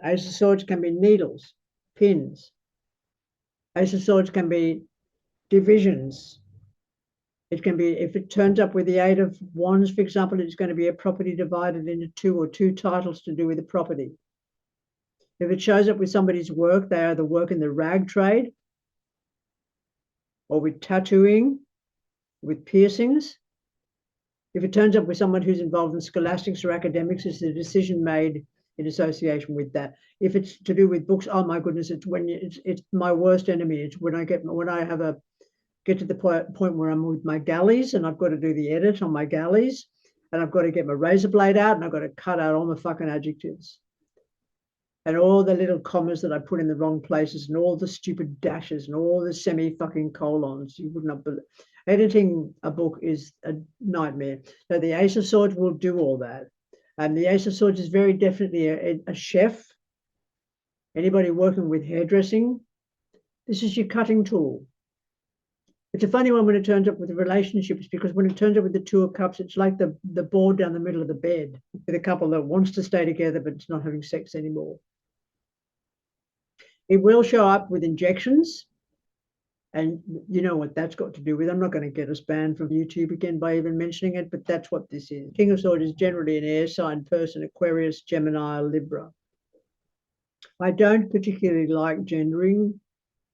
Ace of Swords can be needles, pins. Ace of Swords can be divisions. It can be, if it turns up with the Eight of Wands, for example, it's going to be a property divided into two, or two titles to do with the property. If it shows up with somebody's work, they either work in the rag trade or with tattooing, with piercings. If it turns up with someone who's involved in scholastics or academics, it's a decision made in association with that. If it's to do with books, oh my goodness, it's when it's my worst enemy. It's when I get to the point where I'm with my galleys and I've got to do the edit on my galleys and I've got to get my razor blade out and I've got to cut out all my fucking adjectives and all the little commas that I put in the wrong places and all the stupid dashes and all the semi-fucking colons. You would not believe. Editing a book is a nightmare. So the Ace of Swords will do all that. And the Ace of Swords is very definitely a chef. Anybody working with hairdressing, this is your cutting tool. It's a funny one when it turns up with the relationships, because when it turns up with the Two of Cups, it's like the board down the middle of the bed with a couple that wants to stay together, but it's not having sex anymore. It will show up with injections. And you know what that's got to do with. I'm not going to get us banned from YouTube again by even mentioning it, but that's what this is. King of Swords is generally an air sign person, Aquarius, Gemini, Libra. I don't particularly like gendering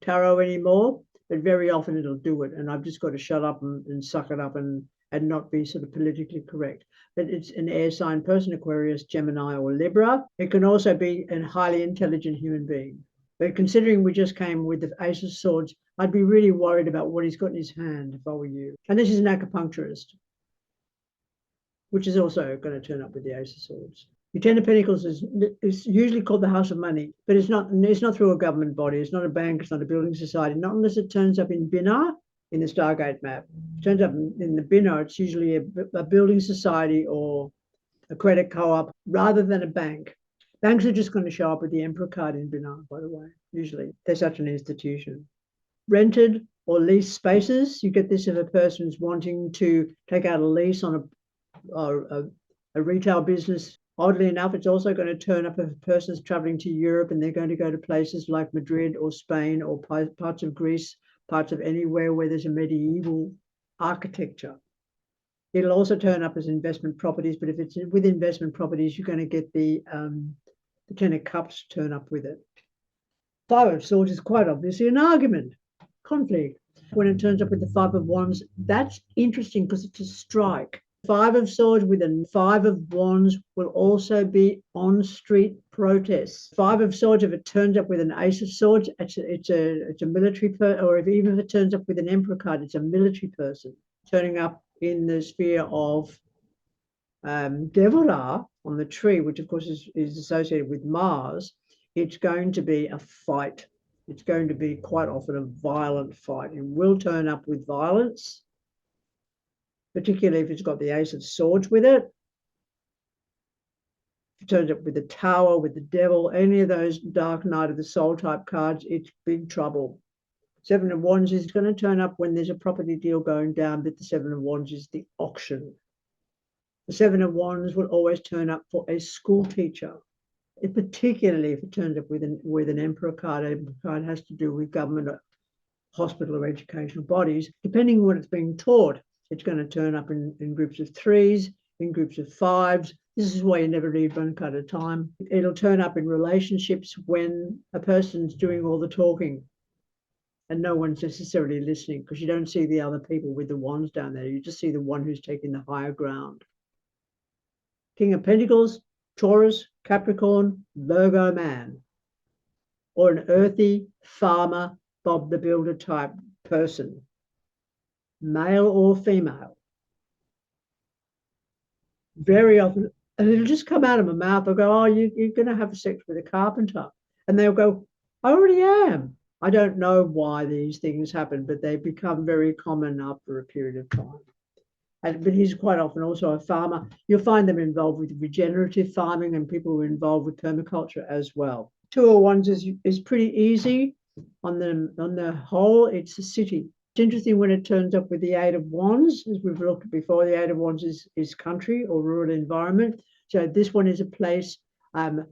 tarot anymore, but very often it'll do it. And I've just got to shut up and suck it up and not be sort of politically correct. But it's an air sign person, Aquarius, Gemini, or Libra. It can also be a highly intelligent human being. But considering we just came with the Ace of Swords, I'd be really worried about what he's got in his hand if I were you. And this is an acupuncturist, which is also going to turn up with the Ace of Swords. The Ten of Pentacles is usually called the House of Money, but it's not through a government body. It's not a bank. It's not a building society. Not unless it turns up in Binah in the Stargate map. If it turns up in the Binah, it's usually a building society or a credit co-op rather than a bank. Banks are just going to show up with the Emperor card in Binah, by the way. Usually, they're such an institution. Rented or leased spaces. You get this if a person's wanting to take out a lease on a retail business. Oddly enough, it's also going to turn up if a person's traveling to Europe and they're going to go to places like Madrid or Spain or parts of Greece, parts of anywhere where there's a medieval architecture. It'll also turn up as investment properties, but if it's with investment properties, you're going to get the Ten of Cups turn up with it. Five of Swords is quite obviously an argument, conflict. When it turns up with the Five of Wands, that's interesting because it's a strike. Five of Swords with a Five of Wands will also be on-street protests. Five of Swords, if it turns up with an Ace of Swords, it's a military person, or even if it turns up with an Emperor card, it's a military person turning up in the sphere of Devara on the tree, which of course is associated with Mars. It's going to be a fight. It's going to be quite often a violent fight. It will turn up with violence, particularly if it's got the Ace of Swords with it. If it turns up with the Tower, with the Devil, any of those Dark Night of the Soul type cards, it's big trouble. Seven of Wands is going to turn up when there's a property deal going down, but the Seven of Wands is the auction. The Seven of Wands will always turn up for a school teacher. Particularly if it turns up with an Emperor card. Emperor card has to do with government, hospital, or educational bodies. Depending on what it's being taught, it's going to turn up in groups of threes, in groups of fives. This is why you never read one card at a time. It'll turn up in relationships when a person's doing all the talking and no one's necessarily listening, because you don't see the other people with the wands down there. You just see the one who's taking the higher ground. King of Pentacles, Taurus, Capricorn, Virgo man, or an earthy farmer, Bob the Builder type person, male or female. Very often, and it'll just come out of my mouth. I'll go, oh, you're going to have sex with a carpenter. And they'll go, I already am. I don't know why these things happen, but they become very common after a period of time. But he's quite often also a farmer. You'll find them involved with regenerative farming and people who are involved with permaculture as well. Two of Wands is pretty easy on the whole. It's a city. It's interesting when it turns up with the Eight of Wands, as we've looked at before. The Eight of Wands is country or rural environment. So this one is a place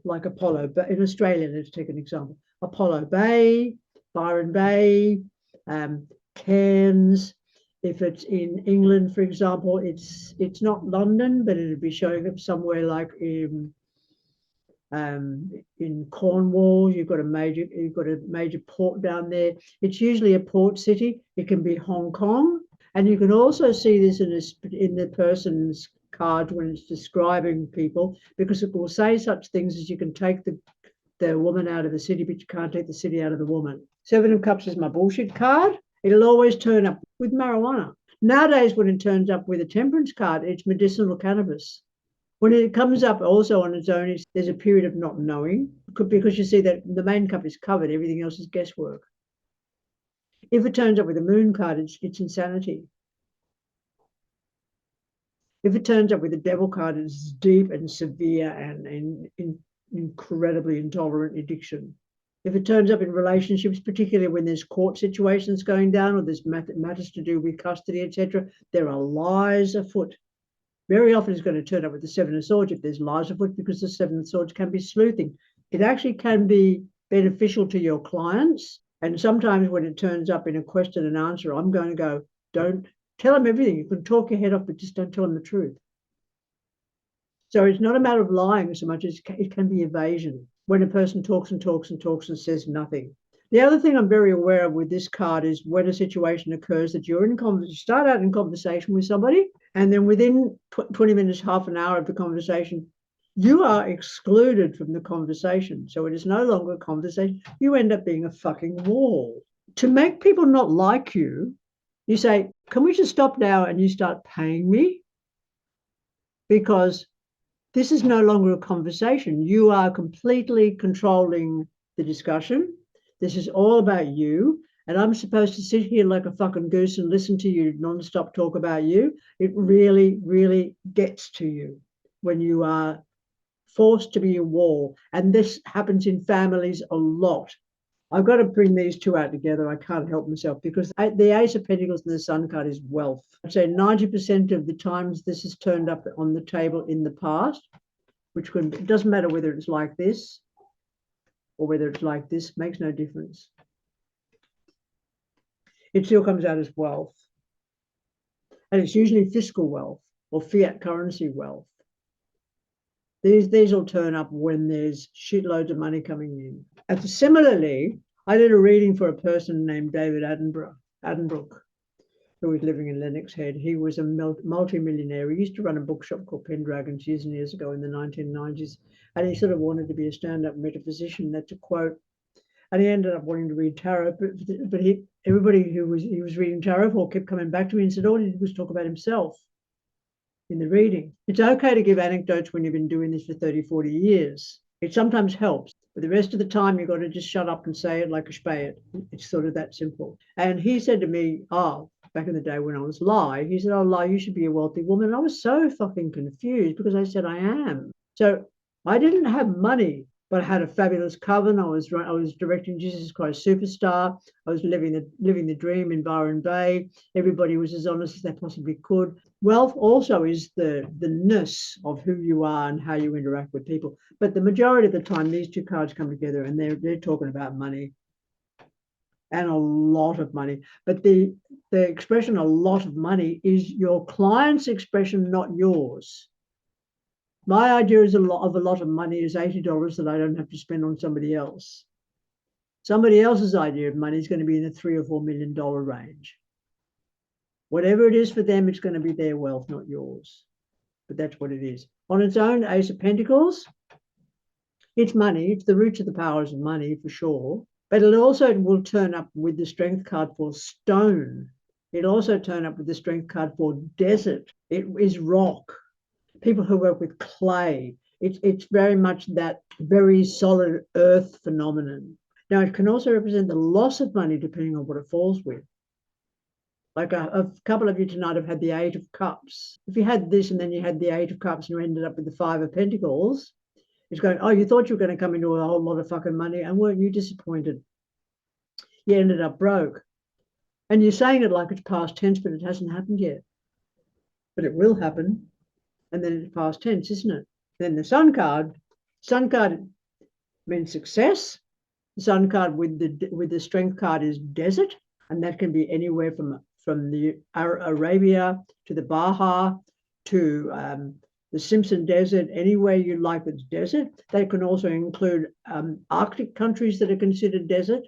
like Apollo, but in Australia, let's take an example. Apollo Bay, Byron Bay, Cairns. If it's in England, for example, it's not London, but it'd be showing up somewhere like in Cornwall. You've got a major port down there. It's usually a port city. It can be Hong Kong, and you can also see this in the person's card when it's describing people, because it will say such things as you can take the woman out of the city, but you can't take the city out of the woman. Seven of Cups is my bullshit card. It'll always turn up with marijuana. Nowadays, when it turns up with a temperance card, it's medicinal cannabis. When it comes up also on its own, there's a period of not knowing, because you see that the main cup is covered, everything else is guesswork. If it turns up with a moon card, it's insanity. If it turns up with a devil card, it's deep and severe and incredibly intolerant addiction. If it turns up in relationships, particularly when there's court situations going down or there's matters to do with custody, etc., there are lies afoot. Very often it's going to turn up with the Seven of Swords if there's lies afoot, because the Seven of Swords can be sleuthing. It actually can be beneficial to your clients. And sometimes when it turns up in a question and answer, I'm going to go, don't tell them everything. You can talk your head off, but just don't tell them the truth. So it's not a matter of lying so much as it can be evasion, when a person talks and talks and talks and says nothing. The other thing I'm very aware of with this card is when a situation occurs that you start out in conversation with somebody, and then within 20 minutes, half an hour of the conversation, you are excluded from the conversation. So it is no longer a conversation. You end up being a fucking wall. To make people not like you, you say, can we just stop now and you start paying me? Because this is no longer a conversation. You are completely controlling the discussion. This is all about you. And I'm supposed to sit here like a fucking goose and listen to you nonstop talk about you. It really, really gets to you when you are forced to be a wall. And this happens in families a lot. I've got to bring these two out together. I can't help myself, because the Ace of Pentacles and the Sun card is wealth. I'd say 90% of the times this has turned up on the table in the past, it doesn't matter whether it's like this or whether it's like this, makes no difference. It still comes out as wealth. And it's usually fiscal wealth or fiat currency wealth. These will turn up when there's shitloads of money coming in. And similarly, I did a reading for a person named David Addenbrook, who was living in Lennox Head. He was a multi-millionaire. He used to run a bookshop called Pendragon's years and years ago in the 1990s. And he sort of wanted to be a stand-up metaphysician, that's a quote. And he ended up wanting to read tarot, but everybody he was reading tarot for kept coming back to me and said all he did was talk about himself in the reading. It's okay to give anecdotes when you've been doing this for 30, 40 years. It sometimes helps, but the rest of the time you've got to just shut up and say it like a spade. It's sort of that simple. And he said to me, back in the day when I was Lai, he said, Lai, you should be a wealthy woman. And I was so fucking confused, because I said, I am. So I didn't have money, but I had a fabulous coven. I was directing Jesus Christ Superstar. I was living the dream in Byron Bay. Everybody was as honest as they possibly could. Wealth also is the ness of who you are and how you interact with people. But the majority of the time, these two cards come together and they're talking about money, and a lot of money. But the expression a lot of money is your client's expression, not yours. My idea is a lot of money is $80 that I don't have to spend on somebody else. Somebody else's idea of money is going to be in the $3 or $4 million range. Whatever it is for them, it's going to be their wealth, not yours. But that's what it is. On its own, Ace of Pentacles, it's money. It's the roots of the powers of money for sure. But it also will turn up with the Strength card for stone. It'll also turn up with the Strength card for desert. It is rock. People who work with clay. It's very much that very solid earth phenomenon. Now, it can also represent the loss of money depending on what it falls with. Like a couple of you tonight have had the Eight of Cups. If you had this and then you had the Eight of Cups and you ended up with the Five of Pentacles, it's going, you thought you were going to come into a whole lot of fucking money, and weren't you disappointed? You ended up broke. And you're saying it like it's past tense, but it hasn't happened yet. But it will happen. And then it's past tense, isn't it? Then the Sun card Sun card means success. The sun card with the strength card is desert, and that can be anywhere from the Arabia to the Baja to the Simpson Desert, anywhere you like that's desert. They can also include Arctic countries that are considered desert.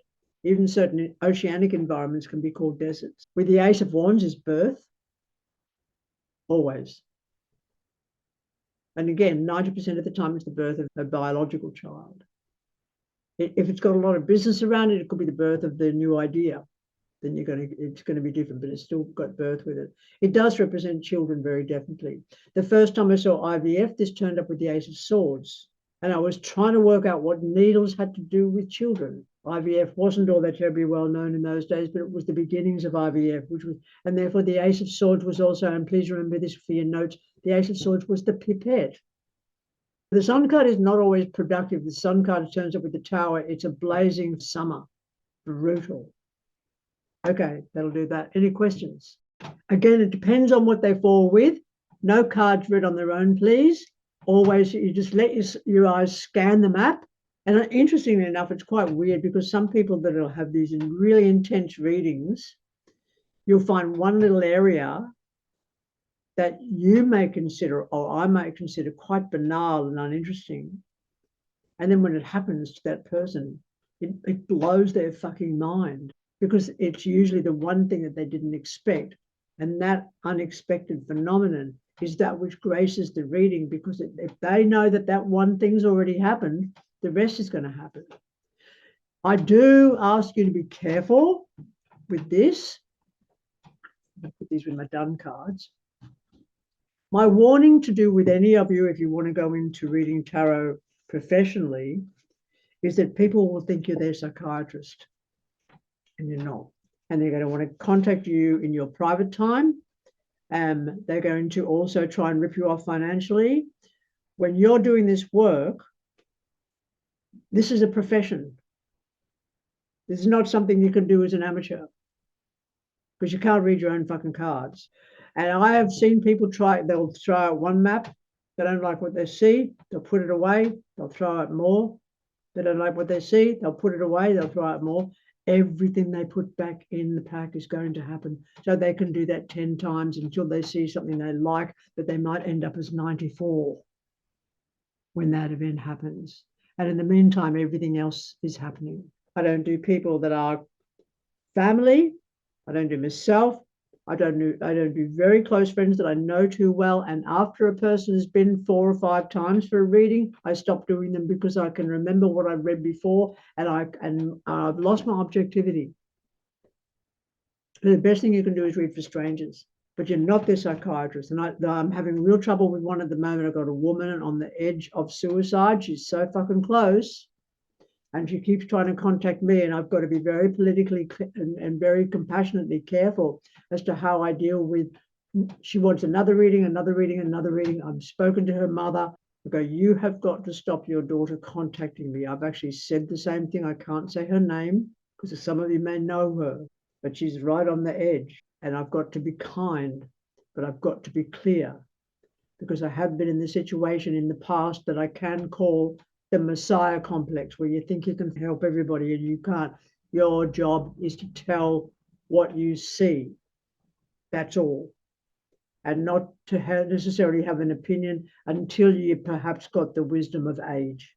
Even certain oceanic environments can be called deserts. With the Ace of Wands is birth, always. And again, 90% of the time it's the birth of a biological child. If it's got a lot of business around it, it could be the birth of the new idea. Then it's going to be different, but it's still got birth with it. It does represent children very definitely. The first time I saw IVF, this turned up with the Ace of Swords. And I was trying to work out what needles had to do with children. IVF wasn't all that terribly well known in those days, but it was the beginnings of IVF, and therefore the Ace of Swords was also, and please remember this for your notes, the Ace of Swords was the pipette. The sun card is not always productive. The sun card turns up with the Tower. It's a blazing summer, brutal. Okay, that'll do that. Any questions? Again, it depends on what they fall with. No cards read on their own, please. Always, you just let your eyes scan the map. And interestingly enough, it's quite weird because some people that will have these really intense readings, you'll find one little area that you may consider, or I might consider, quite banal and uninteresting. And then when it happens to that person, it blows their fucking mind, because it's usually the one thing that they didn't expect. And that unexpected phenomenon is that which graces the reading, because if they know that that one thing's already happened, the rest is going to happen. I do ask you to be careful with this. I'll put these with my done cards. My warning to do with any of you, if you want to go into reading tarot professionally, is that people will think you're their psychiatrist, and you're not. And they're going to want to contact you in your private time. They're going to also try and rip you off financially. When you're doing this work, this is a profession. This is not something you can do as an amateur, because you can't read your own fucking cards. And I have seen people they'll throw out one map. They don't like what they see, they'll put it away, they'll throw out more. They don't like what they see, they'll put it away, they'll throw out more. Everything they put back in the pack is going to happen. So they can do that 10 times until they see something they like, but they might end up as 94 when that event happens. And in the meantime, everything else is happening. I don't do people that are family. I don't do myself. I don't do very close friends that I know too well. And after a person has been 4 or 5 times for a reading, I stop doing them, because I can remember what I've read before, and I've lost my objectivity. The best thing you can do is read for strangers, but you're not their psychiatrist. And I'm having real trouble with one at the moment. I've got a woman on the edge of suicide. She's so fucking close. And she keeps trying to contact me, and I've got to be very politically and very compassionately careful as to how I deal with. She wants another reading, another reading, another reading. I've spoken to her mother. I go, you have got to stop your daughter contacting me. I've actually said the same thing. I can't say her name because some of you may know her, but she's right on the edge. And I've got to be kind, but I've got to be clear, because I have been in the situation in the past that I can call the Messiah complex, where you think you can help everybody and you can't. Your job is to tell what you see. That's all. And not to necessarily have an opinion until you perhaps got the wisdom of age.